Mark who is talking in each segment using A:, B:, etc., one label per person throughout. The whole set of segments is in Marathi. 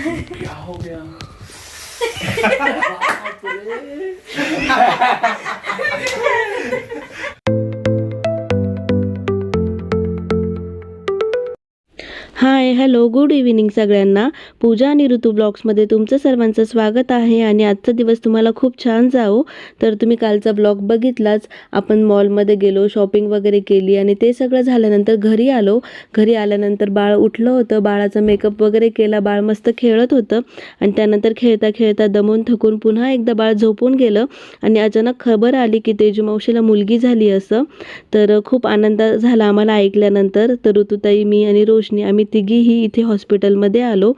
A: क्या हो गया?
B: हाय हॅलो गुड इव्हिनिंग सगळ्यांना. पूजा आणि ऋतू ब्लॉग्समध्ये तुमचं सर्वांचं स्वागत आहे. आणि आजचा दिवस तुम्हाला खूप छान जाओ. तर तुम्ही कालचा ब्लॉग बघितलाच. आपण मॉलमध्ये गेलो, शॉपिंग वगैरे केली आणि ते सगळं झाल्यानंतर घरी आलो. घरी आल्यानंतर बाळ उठलं होतं. बाळाचा मेकअप वगैरे केला. बाळ मस्त खेळत होतं आणि त्यानंतर खेळता खेळता दमून थकून पुन्हा एकदा बाळ झोपून गेलं आणि अचानक खबर आली की तेजू मावशीला मुलगी झाली असं. तर खूप आनंद झाला आम्हाला ऐकल्यानंतर. तर ऋतुताई, मी आणि रोशनी आम्ही तिघीही इथे हॉस्पिटलमध्ये आलो.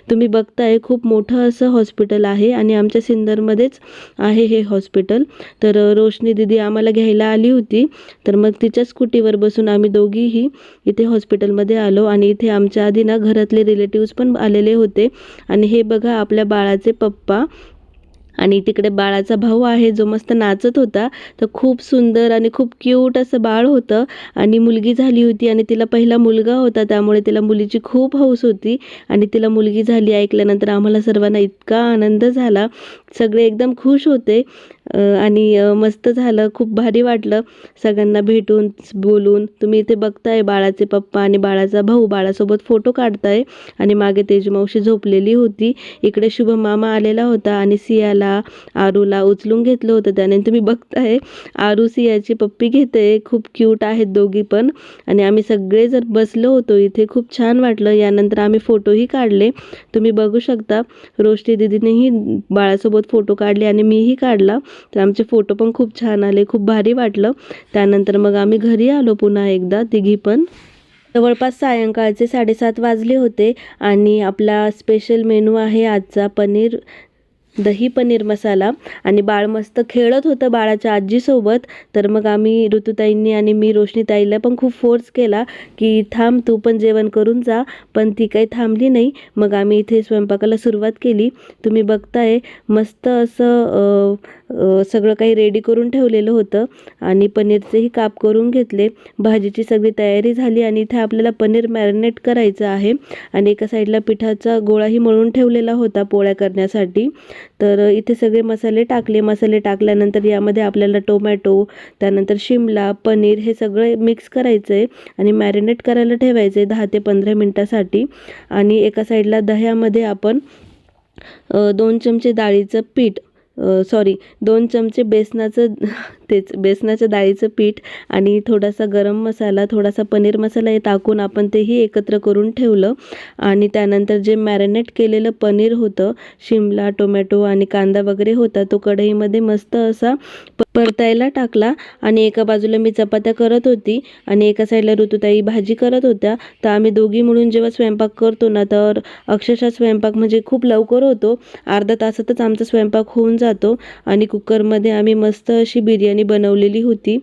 B: तुम्ही बघताय खूप मोठं असं हॉस्पिटल आहे आणि आमच्या सिन्नरमध्येच आहे हे हॉस्पिटल. तर रोशनी दीदी आम्हाला घ्यायला आली होती. तर मग तिच्या स्कूटीवर बसून आम्ही दोघीही इथे हॉस्पिटलमध्ये आलो. आणि इथे आमच्या आधी ना घरातले रिलेटिव्स पण आलेले होते. आणि हे बघा आपल्या बाळाचे पप्पा आणि तिकडे बाळाचा भाऊ आहे जो मस्त नाचत होता. तर खूप सुंदर आणि खूप क्यूट असं बाळ होतं. आणि मुलगी झाली होती आणि तिला पहिला मुलगा होता, त्यामुळे तिला मुलीची खूप हौस होती. आणि तिला मुलगी झाली ऐकल्यानंतर आम्हाला सर्वांना इतका आनंद झाला. सगळे एकदम खुश होते. आणि मस्त झालं, खूप भारी वाटलं सगळ्यांना भेटून बोलून. तुम्ही इथे बघताय बाळाचे पप्पा आणि बाळाचा भाऊ बाळासोबत फोटो काढताय. आणि मागे तेजू मावशी झोपलेली होती. इकडे शुभम मामा आलेला होता आणि सियाला आरूला उचलून घेतलं होतं त्याने. तुम्ही बघताय आरू सियाची पप्पी घेते. खूप क्यूट आहेत दोघी पण. आणि आम्ही सगळे जर बसलो होतो इथे, खूप छान वाटलं. यानंतर आम्ही फोटोही काढले. तुम्ही बघू शकता रोशनी दीदीनेही बाळासोबत फोटो काढले आणि मीही काढला. तर आमचे फोटो पण खूप छान आले, खूप भारी वाटलं. त्यानंतर मग आम्ही घरी आलो पुन्हा एकदा तिघी पण. जवळपास सायंकाळचे 7:30 वाजले होते. आणि आपला स्पेशल मेनू आहे आजचा दही पनीर मसाला. आणि बाळ मस्त खेळत होतं बाळाच्या आजीसोबत. तर मग आम्ही ऋतुताईंनी आणि मी रोशनीताईला पण खूप फोर्स केला की थांब तू पण जेवण करून जा. पण ती काही थांबली नाही. मग आम्ही इथे स्वयंपाकाला सुरुवात केली. तुम्ही बघताय मस्त असं सगळं काही रेडी करून ठेवलेलं होतं. आणि पनीरचेही काप करून घेतले. भाजीची सगळी तयारी झाली. आणि इथे आपल्याला पनीर मॅरिनेट करायचं आहे. आणि एका साईडला पिठाचा गोळाही मळून ठेवलेला होता पोळ्या करण्यासाठी. तर इथे सगळे मसाले टाकले. मसाले टाकल्यानंतर यामध्ये आपल्याला टोमॅटो, त्यानंतर शिमला, पनीर हे सगळं मिक्स करायचं आहे आणि मॅरिनेट करायला ठेवायचं आहे 10 ते 15 मिनटासाठी. आणि एका साईडला दह्यामध्ये आपण 2 चमचे डाळीचं पीठ 2 चमचे बेसनाच्या डाळीचं पीठ आणि थोडासा गरम मसाला, थोडासा पनीर मसाला हे टाकून आपण तेही एकत्र करून ठेवलं. आणि त्यानंतर जे मॅरिनेट केलेलं पनीर होतं, शिमला, टोमॅटो आणि कांदा वगैरे होता, तो कढईमध्ये मस्त असा परतायला टाकला. आणि एका बाजूला मी चपात्या करत होती आणि एका साईडला ऋतुताई भाजी करत होत्या. तर आम्ही दोघी मिळून जेव्हा स्वयंपाक करतो ना, तर अक्षरशः स्वयंपाक म्हणजे खूप लवकर होतो. अर्धा तासातच आमचा स्वयंपाक होऊन जातो. आणि कुकरमध्ये आम्ही मस्त अशी बिर्याणी बनवलेली होती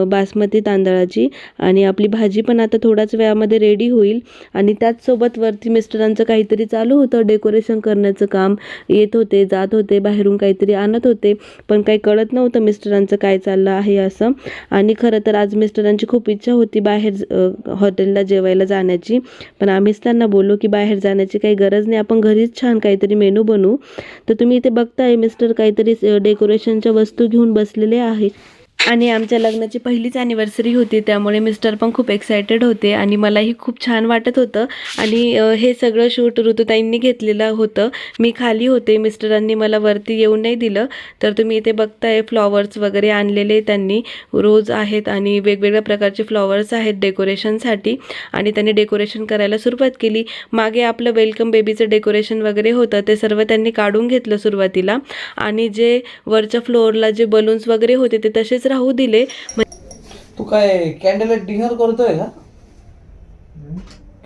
B: बासमती तांदळाची. आणि आपली भाजी पण आता थोड्याच वेळामध्ये रेडी होईल. आणि त्याचसोबत वरती मिस्टरांचं काहीतरी चालू होतं, डेकोरेशन करण्याचं काम. येत होते, जात होते, बाहेरून काहीतरी आणत होते, पण काही कळत नव्हतं मिस्टरांचं काय चाललं आहे असं. आणि खरं तर आज मिस्टरांची खूप इच्छा होती बाहेर हॉटेलला जेवायला जाण्याची. पण आम्हीच त्यांना बोललो की बाहेर जाण्याची काही गरज नाही, आपण घरीच छान काहीतरी मेनू बनवू. तर तुम्ही इथे बघताय मिस्टर काहीतरी डेकोरेशनच्या वस्तू घेऊन बसलेले आहेत. आणि आमच्या लग्नाची पहिलीच ॲनिव्हर्सरी होती, त्यामुळे मिस्टर पण खूप एक्सायटेड होते आणि मलाही खूप छान वाटत होतं. आणि हे सगळं शूट ऋतुताईंनी घेतलेलं होतं. मी खाली होते, मिस्टरांनी मला वरती येऊ नाही दिलं. तर तुम्ही इथे बघताय फ्लॉवर्स वगैरे आणलेले त्यांनी, रोज आहेत आणि वेगवेगळ्या प्रकारचे फ्लॉवर्स आहेत डेकोरेशनसाठी. आणि त्यांनी डेकोरेशन करायला सुरुवात केली. मागे आपलं वेलकम बेबीचं डेकोरेशन वगैरे होतं, ते सर्व त्यांनी काढून घेतलं सुरुवातीला. आणि जे वरच्या फ्लोअरला जे बलून्स वगैरे होते ते तसेच राहू दिले.
A: तू काय कॅन्डल लाईट डिनर करतोय का?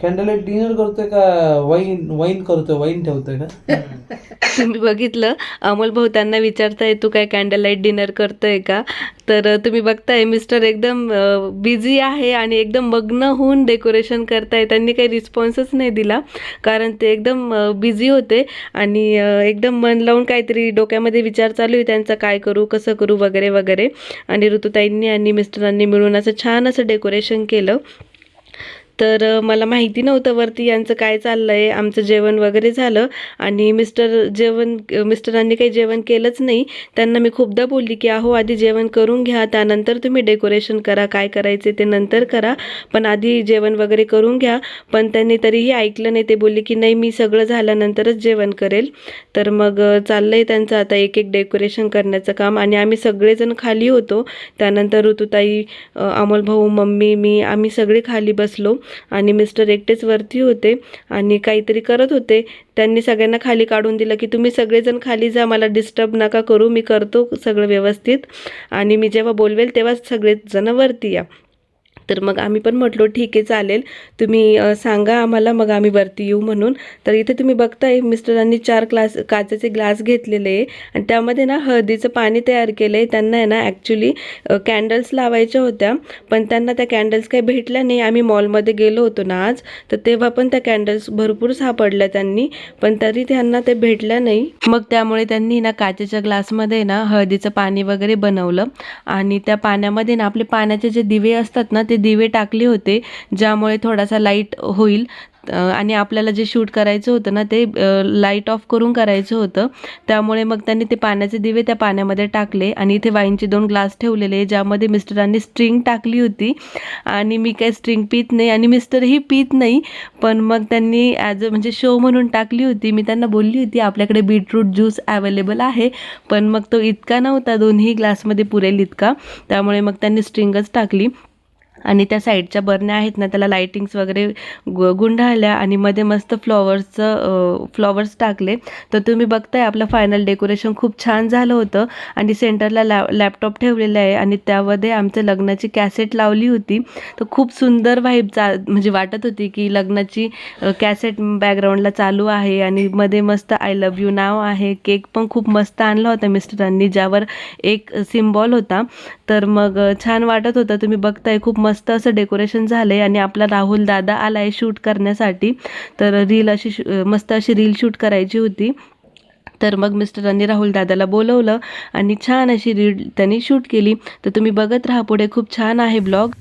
A: कॅन्डल लाईट डिनर करतोय का वाईन करतोय, वाईन ठेवतोय का?
B: तुम्ही बघितलं अमोल भाऊ त्यांना विचारताय तू काय कॅन्डल लाईट डिनर करतोय का. तर तुम्ही बघताय मिस्टर एकदम बिझी आहे आणि एकदम मग्न होऊन डेकोरेशन करताय. त्यांनी काही रिस्पॉन्सच नाही दिला कारण ते एकदम बिझी होते. आणि एकदम मन लावून काहीतरी डोक्यामध्ये विचार चालू आहे त्यांचा, काय करू, कसं करू वगैरे वगैरे. आणि ऋतुताईंनी आणि मिस्टरांनी मिळून असं छान असं डेकोरेशन केलं. तर मला माहिती नव्हतं वरती यांचं काय चाललं आहे. आमचं जेवण वगैरे झालं आणि मिस्टरांनी काही जेवण केलंच नाही. त्यांना मी खूपदा बोलली की अहो आधी जेवण करून घ्या, त्यानंतर तुम्ही डेकोरेशन करा, काय करायचे ते नंतर करा, पण आधी जेवण वगैरे करून घ्या. पण त्यांनी तरीही ऐकलं नाही. ते बोलले की नाही मी सगळं झाल्यानंतरच जेवण करेल. तर मग चाललंय त्यांचं आता एक एक डेकोरेशन करण्याचं काम. आणि आम्ही सगळेजण खाली होतो. त्यानंतर ऋतुताई, अमोल भाऊ, मम्मी, मी, आम्ही सगळे खाली बसलो आणि मिस्टर एकटेच वरती होते आणि काहीतरी करत होते. त्यांनी सगळ्यांना खाली काढून दिलं की तुम्ही सगळेजण खाली जा, मला डिस्टर्ब नका करू, मी करतो सगळं व्यवस्थित आणि मी जेव्हा बोलवेल तेव्हा सगळेजण वरती या. तर मग आम्ही पण म्हटलो ठीक आहे चालेल, तुम्ही सांगा आम्हाला, मग आम्ही वरती येऊ म्हणून. तर इथे तुम्ही बघताय मिस्टरांनी 4 काचेचे ग्लास घेतलेले आहे आणि त्यामध्ये ना हळदीचं पाणी तयार केलं आहे. त्यांना आहे ना ॲक्च्युली कॅन्डल्स लावायच्या होत्या, पण त्यांना त्या कॅन्डल्स काही भेटल्या नाही. आम्ही मॉलमध्ये गेलो होतो ना आज, तर तेव्हा पण त्या कॅन्डल्स भरपूर सापडल्या त्यांनी, पण तरी त्यांना ते भेटल्या नाही. मग त्यामुळे त्यांनी ना काचेच्या ग्लासमध्ये ना हळदीचं पाणी वगैरे बनवलं आणि त्या पाण्यामध्ये ना आपले पाण्याचे जे दिवे असतात ना ते दिवे टाकले होते, ज्यामुळे थोडासा लाईट होईल आणि आपल्याला जे शूट करायचं होतं ना ते लाईट ऑफ करून करायचं होतं. त्यामुळे मग त्यांनी ते पाण्याचे दिवे त्या पाण्यामध्ये टाकले आणि इथे वाईनचे 2 ग्लास ठेवलेले, ज्यामध्ये मिस्टरांनी स्ट्रिंग टाकली होती आणि मी काही स्ट्रिंग पित नाही आणि मिस्टरही पित नाही, पण मग त्यांनी म्हणजे शो म्हणून टाकली होती. मी त्यांना बोलली होती आपल्याकडे बीटरूट ज्यूस अवेलेबल आहे, पण मग तो इतका नव्हता, 2ही ग्लासमध्ये पुरेल इतका, त्यामुळे मग त्यांनी स्ट्रिंगच टाकली. आणि त्या साईडच्या बरण्या आहेत ना त्याला लाईटिंग्स वगैरे गुंडाळल्या आणि मध्ये मस्त फ्लॉवर्स टाकले. तर तुम्ही बघताय आपलं फायनल डेकोरेशन खूप छान झालं होतं आणि सेंटरला लॅपटॉप ठेवलेला आहे आणि त्यामध्ये आमच्या लग्नाची कॅसेट लावली होती. तर खूप सुंदर व्हाईब म्हणजे वाटत होती की लग्नाची कॅसेट बॅकग्राऊंडला चालू आहे आणि मध्ये मस्त आय लव्ह यू नाव आहे. केक पण खूप मस्त आणला होता मिस्टरांनी, ज्यावर एक सिम्बॉल होता. तर मग छान वाटत होतं. तुम्ही बघताय खूप मस्त असं डेकोरेशन झालंय आणि आपला राहुल दादा आलाय शूट करण्यासाठी. तर मस्त अशी रील शूट करायची होती. तर मग मिस्टरांनी राहुल दादाला बोलवलं आणि छान अशी रील त्यांनी शूट केली. तर तुम्ही बघत राहा पुढे, खूप छान आहे ब्लॉग.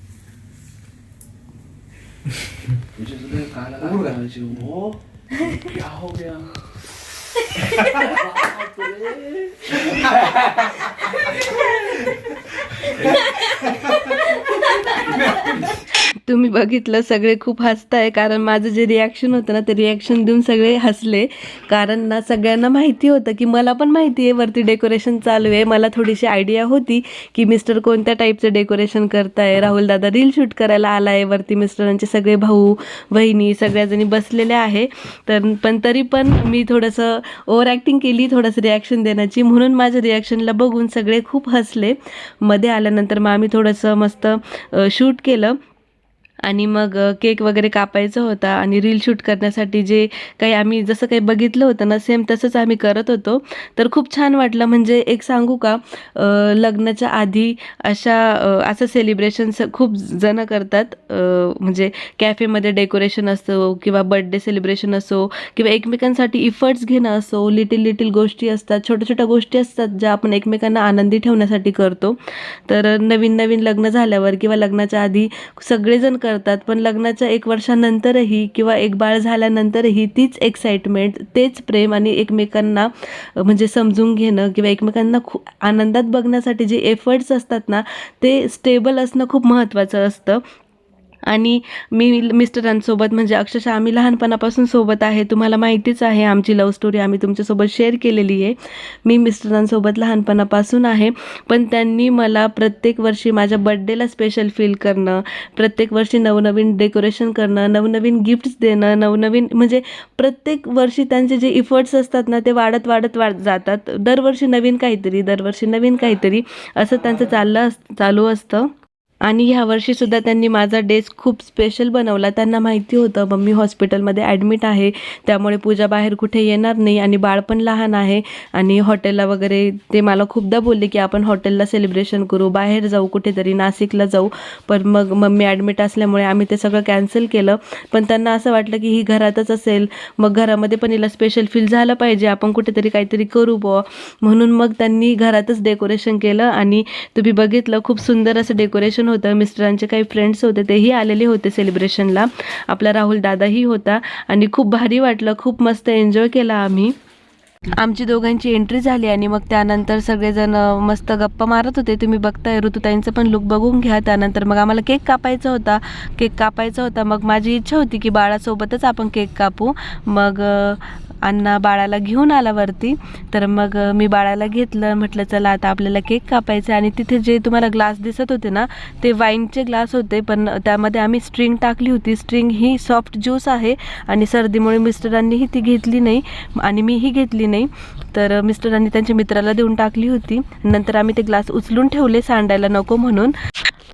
B: तुम्ही बघितलं सगळे खूप हसताय, कारण माझं जे रिॲक्शन होतं ना ते रिॲक्शन देऊन सगळे हसले. कारण ना सगळ्यांना माहिती होतं की मला पण माहिती आहे वरती डेकोरेशन चालू आहे. मला थोडीशी आयडिया होती की मिस्टर कोणत्या टाईपचं डेकोरेशन करताय. राहुल दादा रील शूट करायला आला आहे वरती, मिस्टरांचे सगळे भाऊ बहिणी सगळ्याजणी बसलेल्या आहे. पण तरी पण मी थोडंसं ओव्हर ॲक्टिंग केली, थोडंसं रिॲक्शन देण्याची, म्हणून माझ्या रिॲक्शनला बघून सगळे खूप हसले. मध्ये आल्यानंतर मग आम्ही थोडंसं मस्त शूट केलं आणि मग केक वगैरे कापायचा होता आणि रील शूट करण्यासाठी जे काही आम्ही जसं काही बघितलं होतं ना सेम तसंच आम्ही करत होतो. तर खूप छान वाटलं. म्हणजे एक सांगू का, लग्नाच्या आधी असं सेलिब्रेशन्स खूप जण करतात. म्हणजे कॅफेमध्ये डेकोरेशन असो किंवा बर्थडे सेलिब्रेशन असो किंवा एकमेकांसाठी इफर्ट्स घेणं असो, लिटिल गोष्टी असतात, छोट्या छोट्या गोष्टी असतात ज्या आपण एकमेकांना आनंदी ठेवण्यासाठी करतो. तर नवीन लग्न झाल्यावर किंवा लग्नाच्या आधी सगळेजण करतात, पण लग्नाच्या 1 वर्षानंतरही किंवा एक बाळ झाल्यानंतरही तीच एक्साइटमेंट, तेच प्रेम आणि एकमेकांना म्हणजे समजून घेणं किंवा एकमेकांना खूप आनंदात बघण्यासाठी जे एफर्ट्स असतात ना ते स्टेबल असणं खूप महत्त्वाचं असतं. आणि मी मिस्टरांसोबत म्हणजे अक्षरशः आम्ही लहानपणापासून सोबत आहे. तुम्हाला माहितीच आहे आमची लव्ह स्टोरी आम्ही तुमच्यासोबत शेअर केलेली आहे. मी मिस्टरांसोबत लहानपणापासून आहे, पण त्यांनी मला प्रत्येक वर्षी माझ्या बर्थडेला स्पेशल फील करणं, प्रत्येक वर्षी नवनवीन डेकोरेशन करणं, नवनवीन गिफ्ट्स देणं, म्हणजे प्रत्येक वर्षी त्यांचे जे इफर्ट्स असतात ना ते वाढत जातात. दरवर्षी नवीन काहीतरी असं त्यांचं चालू असतं. आणि ह्या वर्षीसुद्धा त्यांनी माझा डेज खूप स्पेशल बनवला. त्यांना माहिती होतं मम्मी हॉस्पिटलमध्ये ॲडमिट आहे, त्यामुळे पूजा बाहेर कुठे येणार नाही आणि बाळ पण लहान आहे आणि हॉटेलला वगैरे ते मला खूपदा बोलले की आपण हॉटेलला सेलिब्रेशन करू, बाहेर जाऊ कुठेतरी, नाशिकला जाऊ. पण मग मम्मी ॲडमिट असल्यामुळे आम्ही ते सगळं कॅन्सल केलं. पण त्यांना असं वाटलं की ही घरातच असेल, मग घरामध्ये पण हिला स्पेशल फील झालं पाहिजे, आपण कुठेतरी काहीतरी करू बुवा, म्हणून मग त्यांनी घरातच डेकोरेशन केलं. आणि तुम्ही बघितलं खूप सुंदर असं डेकोरेशन होतं. मिस्टरांचे काही फ्रेंड्स होते तेही आलेले होते सेलिब्रेशनला. आपला राहुल दादाही होता आणि खूप भारी वाटलं, खूप मस्त एन्जॉय केला आम्ही. आमची दोघांची एंट्री झाली आणि मग त्यानंतर सगळेजण मस्त गप्पा मारत होते. तुम्ही बघताय ऋतुताईंचं पण लुक बघून घ्या. त्यानंतर मग आम्हाला केक कापायचा होता. मग माझी इच्छा होती की बाळासोबतच आपण केक कापू. मग अण्णा बाळाला घेऊन आला वरती, तर मग मी बाळाला घेतलं. म्हटलं चला आता आपल्याला केक कापायचं. आणि तिथे जे तुम्हाला ग्लास दिसत होते ना, ते वाईनचे ग्लास होते, पण त्यामध्ये आम्ही स्ट्रिंग टाकली होती. स्ट्रिंग ही सॉफ्ट ज्यूस आहे आणि सर्दीमुळे मिस्टरांनीही ती घेतली नाही आणि मीही घेतली नाही, तर मिस्टरांनी त्यांच्या मित्राला देऊन टाकली होती. नंतर आम्ही ते ग्लास उचलून ठेवले सांडायला नको म्हणून.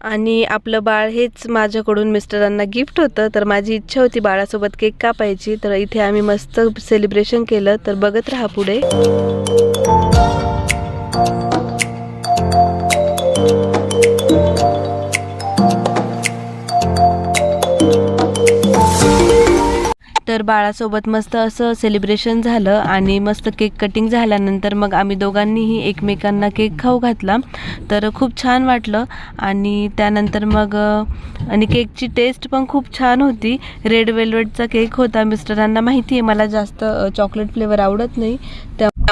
B: आणि आपलं बाळ हेच माझ्याकडून मिस्टरांना गिफ्ट होतं, तर माझी इच्छा होती बाळासोबत केक कापायची. तर इथे आम्ही मस्त सेलिब्रेशन केलं, तर बघत राहा पुढे. तर बाळासोबत मस्त असं सेलिब्रेशन झालं आणि मस्त केक कटिंग झाल्यानंतर मग आम्ही दोघांनीही एकमेकांना केक खाऊ घातला. तर खूप छान वाटलं. आणि त्यानंतर मग आणि केकची टेस्ट पण खूप छान होती. रेड वेल्वेटचा केक होता. मिस्टरांना माहिती आहे मला जास्त चॉकलेट फ्लेवर आवडत नाही,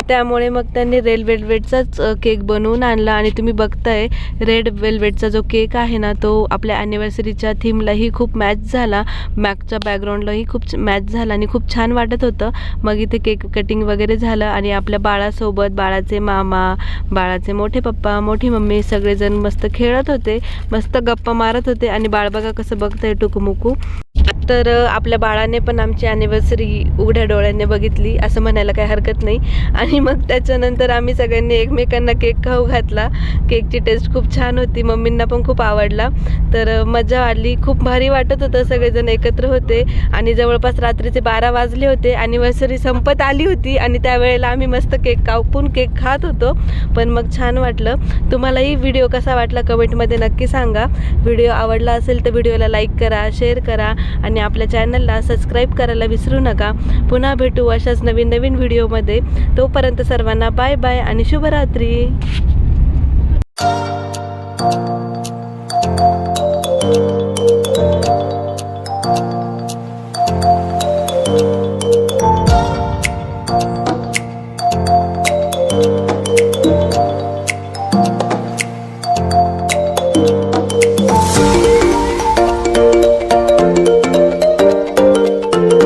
B: त्यामुळे मग त्यांनी रेड वेल्वेटचाच केक बनवून आणला. आणि तुम्ही बघताय रेड वेल्वेटचा जो केक आहे ना, तो आपल्या ॲनिव्हर्सरीच्या थीमलाही खूप मॅच झाला, मागच्या बॅकग्राऊंडलाही खूप मॅच झाला आणि खूप छान वाटत होतं. मग इथे केक कटिंग वगैरे झालं आणि आपल्या बाळासोबत बाळाचे मामा, बाळाचे मोठे पप्पा, मोठी मम्मी सगळेजण मस्त खेळत होते, मस्त गप्पा मारत होते. आणि बाळ बघा कसं बघतंय टुकमुकू. तर आपल्या बाळाने पण आमची ॲनिव्हर्सरी उघड्या डोळ्याने बघितली असं म्हणायला काही हरकत नाही. आणि मग त्याच्यानंतर आम्ही सगळ्यांनी एकमेकांना केक खाऊ घातला. केकची टेस्ट खूप छान होती, मम्मींना पण खूप आवडला. तर मजा आली, खूप भारी वाटत होतं. सगळेजण एकत्र होते आणि जवळपास रात्रीचे 12 वाजले होते. ॲनिव्हर्सरी संपत आली होती आणि त्यावेळेला आम्ही मस्त केक कापून केक खात होतो. पण मग छान वाटलं. तुम्हालाही व्हिडिओ कसा वाटला कमेंटमध्ये नक्की सांगा. व्हिडिओ आवडला असेल तर व्हिडिओला लाईक करा, शेअर करा आणि आपल्या चॅनलला सबस्क्राईब करायला विसरू नका. पुन्हा भेटू अशाच नवीन नवीन व्हिडिओमध्ये. तोपर्यंत सर्वांना बाय बाय आणि शुभरात्री.